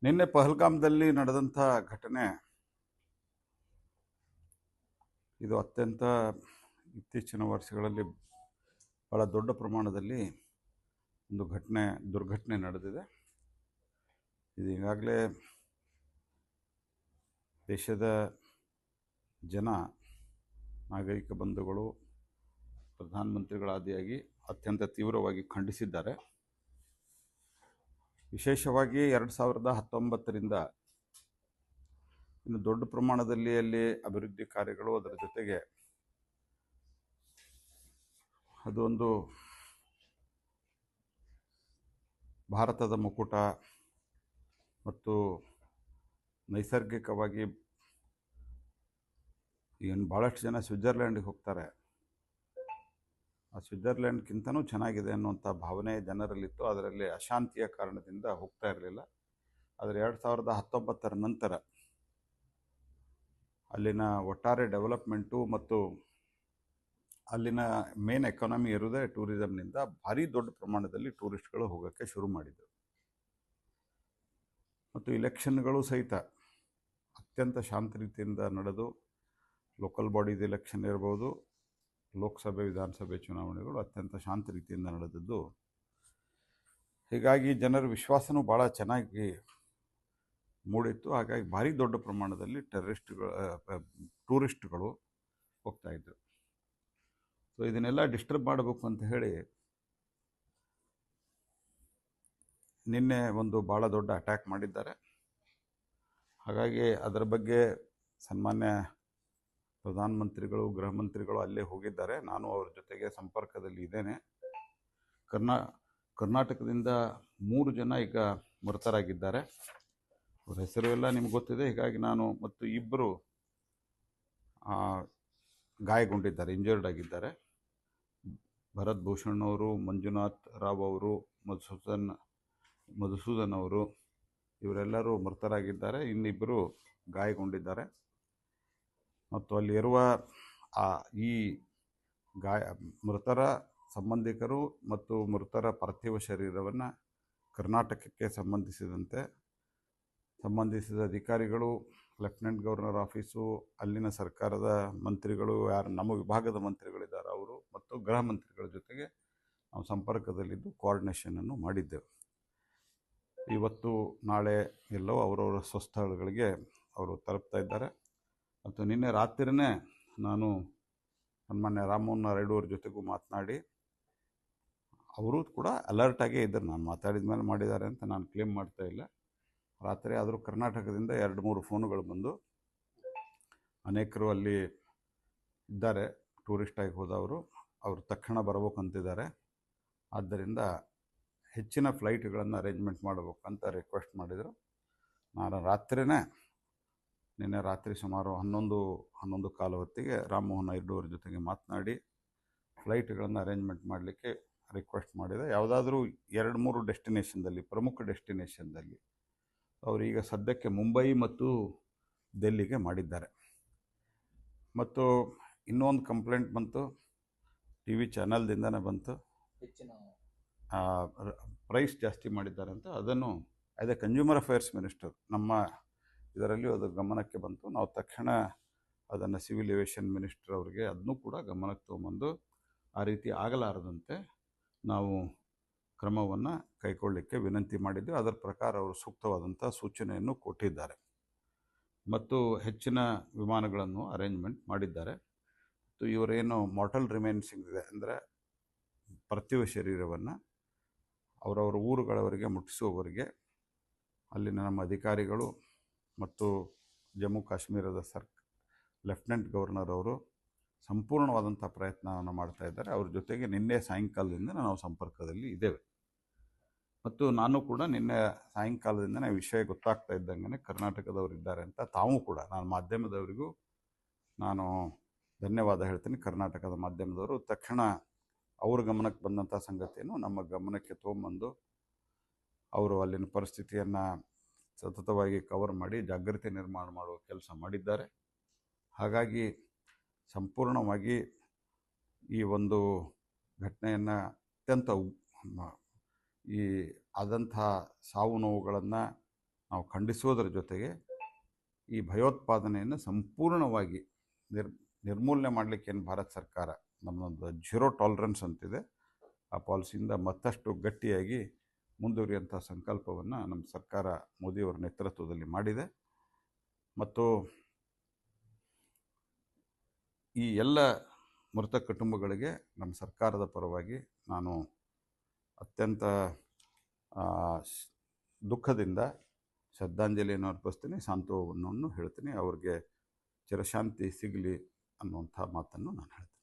ನಿನ್ನೆ ಪಹಲ್ಗಾಮ್ದಲ್ಲಿ ನಡೆದಂಥ ಘಟನೆ ಇದು ಅತ್ಯಂತ ಇತ್ತೀಚಿನ ವರ್ಷಗಳಲ್ಲಿ ಬಹಳ ದೊಡ್ಡ ಪ್ರಮಾಣದಲ್ಲಿ ಒಂದು ದುರ್ಘಟನೆ ನಡೆದಿದೆ. ಇದು ಈಗಾಗಲೇ ದೇಶದ ಜನ, ನಾಗರಿಕ ಬಂಧುಗಳು, ಪ್ರಧಾನಮಂತ್ರಿಗಳಾದಿಯಾಗಿ ಅತ್ಯಂತ ತೀವ್ರವಾಗಿ ಖಂಡಿಸಿದ್ದಾರೆ. ವಿಶೇಷವಾಗಿ 2019ರಿಂದ ಇನ್ನು ದೊಡ್ಡ ಪ್ರಮಾಣದಲ್ಲಿ ಅಲ್ಲಿ ಅಭಿವೃದ್ಧಿ ಕಾರ್ಯಗಳು, ಅದರ ಜೊತೆಗೆ ಅದೊಂದು ಭಾರತದ ಮುಕುಟ ಮತ್ತು ನೈಸರ್ಗಿಕವಾಗಿ ಏನು ಭಾಳಷ್ಟು ಜನ ಸ್ವಿಟ್ಜರ್ಲ್ಯಾಂಡಿಗೆ ಹೋಗ್ತಾರೆ, ಆ ಸ್ವಿಟ್ಜರ್ಲ್ಯಾಂಡ್ಗಿಂತನೂ ಚೆನ್ನಾಗಿದೆ ಅನ್ನುವಂಥ ಭಾವನೆ ಜನರಲ್ಲಿತ್ತು. ಅದರಲ್ಲಿ ಅಶಾಂತಿಯ ಕಾರಣದಿಂದ ಹೋಗ್ತಾ ಇರಲಿಲ್ಲ. ಆದರೆ 2019ರ ನಂತರ ಅಲ್ಲಿನ ಒಟ್ಟಾರೆ ಡೆವಲಪ್ಮೆಂಟು ಮತ್ತು ಅಲ್ಲಿನ ಮೇನ್ ಎಕಾನಮಿ ಇರೋದೇ ಟೂರಿಸಮ್ನಿಂದ ಭಾರಿ ದೊಡ್ಡ ಪ್ರಮಾಣದಲ್ಲಿ ಟೂರಿಸ್ಟ್ಗಳು ಹೋಗೋಕ್ಕೆ ಶುರು ಮಾಡಿದರು. ಮತ್ತು ಇಲೆಕ್ಷನ್ಗಳು ಸಹಿತ ಅತ್ಯಂತ ಶಾಂತ ರೀತಿಯಿಂದ ನಡೆದು, ಲೋಕಲ್ ಬಾಡೀಸ್ ಎಲೆಕ್ಷನ್ ಇರ್ಬೋದು, ಲೋಕಸಭೆ ವಿಧಾನಸಭೆ ಚುನಾವಣೆಗಳು ಅತ್ಯಂತ ಶಾಂತ ರೀತಿಯಿಂದ ನಡೆದದ್ದು. ಹೀಗಾಗಿ ಜನರ ವಿಶ್ವಾಸನೂ ಭಾಳ ಚೆನ್ನಾಗಿ ಮೂಡಿತ್ತು. ಹಾಗಾಗಿ ಭಾರಿ ದೊಡ್ಡ ಪ್ರಮಾಣದಲ್ಲಿ ಟೂರಿಸ್ಟ್ಗಳು ಹೋಗ್ತಾಯಿದ್ರು. ಸೊ ಇದನ್ನೆಲ್ಲ ಡಿಸ್ಟರ್ಬ್ ಮಾಡಬೇಕು ಅಂತ ಹೇಳಿ ನಿನ್ನೆ ಒಂದು ಭಾಳ ದೊಡ್ಡ ಅಟ್ಯಾಕ್ ಮಾಡಿದ್ದಾರೆ. ಹಾಗಾಗಿ ಅದರ ಬಗ್ಗೆ ಸನ್ಮಾನ್ಯ ಪ್ರಧಾನಮಂತ್ರಿಗಳು, ಗೃಹ ಮಂತ್ರಿಗಳು ಅಲ್ಲೇ ಹೋಗಿದ್ದಾರೆ. ನಾನು ಅವ್ರ ಜೊತೆಗೆ ಸಂಪರ್ಕದಲ್ಲಿ ಇದ್ದೇನೆ. ಕರ್ನಾಟಕದಿಂದ 3 ಜನ ಈಗ ಮೃತರಾಗಿದ್ದಾರೆ. ಅವ್ರ ಹೆಸರು ಎಲ್ಲ ನಿಮ್ಗೆ ಗೊತ್ತಿದೆ. ಹೀಗಾಗಿ ನಾನು ಮತ್ತು 2 ಗಾಯಗೊಂಡಿದ್ದಾರೆ, ಇಂಜರ್ಡ್ ಆಗಿದ್ದಾರೆ. ಭರತ್ ಭೂಷಣ್ ಅವರು, ಮಂಜುನಾಥ್ ರಾವ್ ಅವರು, ಮಧುಸೂದನ್ ಅವರು, ಇವರೆಲ್ಲರೂ ಮೃತರಾಗಿದ್ದಾರೆ. ಇನ್ನಿಬ್ಬರು ಗಾಯಗೊಂಡಿದ್ದಾರೆ. ಮತ್ತು ಅಲ್ಲಿರುವ ಈ ಮೃತರ ಸಂಬಂಧಿಕರು ಮತ್ತು ಮೃತರ ಪಾರ್ಥಿವ ಶರೀರವನ್ನು ಕರ್ನಾಟಕಕ್ಕೆ ಸಂಬಂಧಿಸಿದ ಅಧಿಕಾರಿಗಳು, ಲೆಫ್ಟಿನೆಂಟ್ ಗವರ್ನರ್ ಆಫೀಸು, ಅಲ್ಲಿನ ಸರ್ಕಾರದ ಮಂತ್ರಿಗಳು, ಯಾರು ನಮ್ಮ ವಿಭಾಗದ ಮಂತ್ರಿಗಳಿದ್ದಾರೆ ಅವರು ಮತ್ತು ಗೃಹ ಮಂತ್ರಿಗಳ ಜೊತೆಗೆ ನಾವು ಸಂಪರ್ಕದಲ್ಲಿದ್ದು ಕೋಆರ್ಡಿನೇಷನನ್ನು ಮಾಡಿದ್ದೆವು. ಇವತ್ತು ನಾಳೆ ಎಲ್ಲವೂ ಅವರವರ ಸ್ವಸ್ಥಳಗಳಿಗೆ ಅವರು ತಲುಪ್ತಾ ಇದ್ದಾರೆ. ಮತ್ತು ನಿನ್ನೆ ರಾತ್ರಿಯೇ ನಾನು ಸನ್ಮಾನ್ಯ ರಾಮಮೋಹನ್ ನಾಯ್ಡು ಅವ್ರ ಜೊತೆಗೂ ಮಾತನಾಡಿ, ಅವರು ಕೂಡ ಅಲರ್ಟಾಗೇ ಇದ್ದರು. ನಾನು ಮಾತಾಡಿದ ಮೇಲೆ ಮಾಡಿದ್ದಾರೆ ಅಂತ ನಾನು ಕ್ಲೇಮ್ ಮಾಡ್ತಾ ಇಲ್ಲ. ರಾತ್ರಿ ಆದರೂ ಕರ್ನಾಟಕದಿಂದ 2-3 ಫೋನುಗಳು ಬಂದು, ಅನೇಕರು ಅಲ್ಲಿ ಇದ್ದಾರೆ ಟೂರಿಸ್ಟಾಗಿ ಹೋದವರು, ಅವರು ತಕ್ಷಣ ಬರಬೇಕಂತಿದ್ದಾರೆ. ಆದ್ದರಿಂದ ಹೆಚ್ಚಿನ ಫ್ಲೈಟ್ಗಳನ್ನು ಅರೇಂಜ್ಮೆಂಟ್ ಮಾಡಬೇಕಂತ ರಿಕ್ವೆಸ್ಟ್ ಮಾಡಿದರು. ನಾನು ನಿನ್ನೆ ರಾತ್ರಿ ಸುಮಾರು 11-11:15 ಹೊತ್ತಿಗೆ ರಾಮಮೋಹನ್ ನಾಯ್ಡು ಅವ್ರ ಜೊತೆಗೆ ಮಾತನಾಡಿ ಫ್ಲೈಟ್ಗಳನ್ನು ಅರೇಂಜ್ಮೆಂಟ್ ಮಾಡಲಿಕ್ಕೆ ರಿಕ್ವೆಸ್ಟ್ ಮಾಡಿದೆ. ಯಾವುದಾದ್ರೂ 2-3 ಡೆಸ್ಟಿನೇಷನ್ದಲ್ಲಿ, ಪ್ರಮುಖ ಡೆಸ್ಟಿನೇಷನ್ದಲ್ಲಿ ಅವರೀಗ ಸದ್ಯಕ್ಕೆ ಮುಂಬೈ ಮತ್ತು ದೆಲ್ಲಿಗೆ ಮಾಡಿದ್ದಾರೆ. ಮತ್ತು ಇನ್ನೊಂದು ಕಂಪ್ಲೇಂಟ್ ಬಂತು, TV ಚಾನಲ್ದಿಂದನೇ ಬಂತು, ಪ್ರೈಸ್ ಜಾಸ್ತಿ ಮಾಡಿದ್ದಾರೆ ಅಂತ. ಅದನ್ನು as A consumer affairs minister ನಮ್ಮ ಇದರಲ್ಲಿ ಅದು ಗಮನಕ್ಕೆ ಬಂತು. ನಾವು ತಕ್ಷಣ ಅದನ್ನು ಸಿವಿಲ್ ಏವಿಯೇಷನ್ ಮಿನಿಸ್ಟರ್ ಅವರಿಗೆ ಅದನ್ನೂ ಕೂಡ ಗಮನಕ್ಕೆ ತೊಗೊಂಬಂದು ಆ ರೀತಿ ಆಗಲಾರದಂತೆ ನಾವು ಕ್ರಮವನ್ನು ಕೈಗೊಳ್ಳಲಿಕ್ಕೆ ವಿನಂತಿ ಮಾಡಿದ್ವಿ. ಅದರ ಪ್ರಕಾರ ಅವರು ಸೂಕ್ತವಾದಂಥ ಸೂಚನೆಯನ್ನು ಕೊಟ್ಟಿದ್ದಾರೆ ಮತ್ತು ಹೆಚ್ಚಿನ ವಿಮಾನಗಳನ್ನು ಅರೇಂಜ್ಮೆಂಟ್ ಮಾಡಿದ್ದಾರೆ. ಮತ್ತು ಇವರೇನು ಮಾರ್ಟಲ್ ರಿಮೈನ್ಸಿಂಗ್ ಇದೆ ಅಂದರೆ ಪಾರ್ಥಿವ ಶರೀರವನ್ನು ಅವರವರ ಊರುಗಳವರೆಗೆ ಮುಟ್ಟಿಸುವವರೆಗೆ ಅಲ್ಲಿನ ನಮ್ಮ ಅಧಿಕಾರಿಗಳು ಮತ್ತು ಜಮ್ಮು ಕಾಶ್ಮೀರದ ಲೆಫ್ಟಿನೆಂಟ್ ಗವರ್ನರ್ ಅವರು ಸಂಪೂರ್ಣವಾದಂಥ ಪ್ರಯತ್ನವನ್ನು ಮಾಡ್ತಾ ಇದ್ದಾರೆ. ಅವ್ರ ಜೊತೆಗೆ ನಿನ್ನೆ ಸಾಯಂಕಾಲದಿಂದ ನಾವು ಸಂಪರ್ಕದಲ್ಲಿ ಇದ್ದೇವೆ. ಮತ್ತು ನಾನು ಕೂಡ ನಿನ್ನೆ ಸಾಯಂಕಾಲದಿಂದನೇ ವಿಷಯ ಗೊತ್ತಾಗ್ತಾ ಇದ್ದಂಗೆ ಕರ್ನಾಟಕದವರು ಇದ್ದಾರೆ ಅಂತ ತಾವು ಕೂಡ, ನಾನು ಮಾಧ್ಯಮದವರಿಗೂ ನಾನು ಧನ್ಯವಾದ ಹೇಳ್ತೀನಿ. ಕರ್ನಾಟಕದ ಮಾಧ್ಯಮದವರು ತಕ್ಷಣ ಅವ್ರ ಗಮನಕ್ಕೆ ಬಂದಂಥ ಸಂಗತಿಯನ್ನು ನಮ್ಮ ಗಮನಕ್ಕೆ ತೊಗೊಂಬಂದು ಅವರು ಅಲ್ಲಿನ ಪರಿಸ್ಥಿತಿಯನ್ನು ಸತತವಾಗಿ ಕವರ್ ಮಾಡಿ ಜಾಗೃತಿ ನಿರ್ಮಾಣ ಮಾಡುವ ಕೆಲಸ ಮಾಡಿದ್ದಾರೆ. ಹಾಗಾಗಿ ಸಂಪೂರ್ಣವಾಗಿ ಈ ಒಂದು ಘಟನೆಯನ್ನು ಅತ್ಯಂತ ಈ ಆದಂಥ ಸಾವು ನೋವುಗಳನ್ನು ನಾವು ಖಂಡಿಸೋದ್ರ ಜೊತೆಗೆ ಈ ಭಯೋತ್ಪಾದನೆಯನ್ನು ಸಂಪೂರ್ಣವಾಗಿ ನಿರ್ಮೂಲನೆ ಮಾಡಲಿಕ್ಕೆ ಏನು ಭಾರತ ಸರ್ಕಾರ ನಮ್ಮದೊಂದು ಝೀರೋ ಟಾಲರೆನ್ಸ್ ಅಂತಿದೆ, ಆ ಪಾಲಿಸಿಯಿಂದ ಮತ್ತಷ್ಟು ಗಟ್ಟಿಯಾಗಿ ಮುಂದುವರಿಯುವಂಥ ಸಂಕಲ್ಪವನ್ನು ನಮ್ಮ ಸರ್ಕಾರ ಮೋದಿಯವರ ನೇತೃತ್ವದಲ್ಲಿ ಮಾಡಿದೆ. ಮತ್ತು ಈ ಎಲ್ಲ ಮೃತ ಕುಟುಂಬಗಳಿಗೆ ನಮ್ಮ ಸರ್ಕಾರದ ಪರವಾಗಿ ನಾನು ಅತ್ಯಂತ ದುಃಖದಿಂದ ಶ್ರದ್ಧಾಂಜಲಿಯನ್ನು ಅರ್ಪಿಸ್ತೀನಿ, ಸಾಂತ್ವನವನ್ನು ಹೇಳ್ತೀನಿ. ಅವ್ರಿಗೆ ಚಿರಶಾಂತಿ ಸಿಗಲಿ ಅನ್ನುವಂಥ ಮಾತನ್ನು ನಾನು ಹೇಳ್ತೀನಿ.